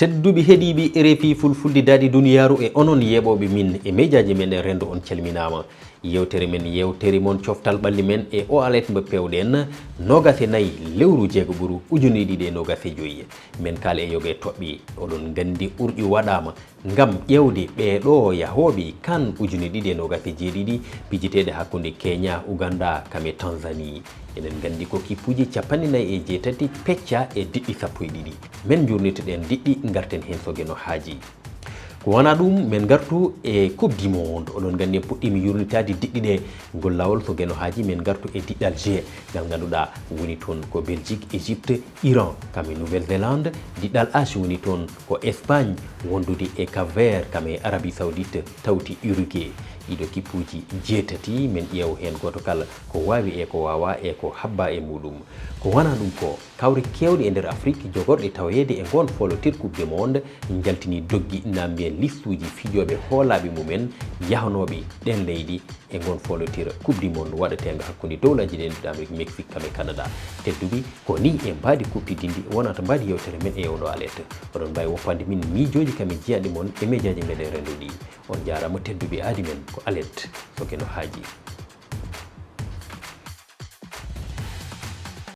tedduɓe heeɗiɓe RFI fulfulde daadi duniyaru e onon yeɓoɓe min e mejaji men e rendo on calminama yewtere men yewtere mon coftal ɓalli men e o alet mbo pewɗen nogase nayyi lewru jeego ɓuru ujune ɗiɗi e nogase joyyi min kaala e yoge toɓɓe oɗon gandi ɓurƴi waɗama ngam ƴewde ɓeɗo yahoɓe kan ujune ɗiɗi e nogase jeeɗiɗi pijeteɗe hakkude Kenya Uganda kame Tanzanie enen gandi ko kippuji 49 pecca e diɗɗi 12 men jurnitoɗen diɗɗi garten hen sogeno haaji ko wana ɗum min gartu e coupe du monde oɗon gandi en puɗɗimi yurnitade diɗɗi ɗe ngol lawol sogeno haaji min gartu e diɗɗal G ngal ganduɗa woni toon ko Belgique Égypte Iran kame Nouvelle-Zélande diɗɗal H woni toon ko Espagne wondude e Cap-Vert kame Arabie Saoudite tawti Uruguay ɗiɗo kippuji jeetati min ƴeew hen goto kala ko wawi e ko wawa e ko habba e muɗum ko wana ɗum ko kawre kewɗe e nder Afrique jogorɗe tawede e gon folotir coupe du monde jaltini doggi nambiyen listuji fijoɓe hoolaɓe mumen yahanoɓe ɗen leydi e gon folotir coupe du monde waɗatenga hakkude dowlaji ɗe Amérique Mexique kame Canada tedduɓe ko ni e mbadi kuppidindi wonata mbadi yewtere men e oɗo alerte oɗon mbawi woppande min miijoji kame jiyaɗe mon e médiaji meɗen renduɗi on jarama tedduɓe aadi men ko alerte sogeno haaji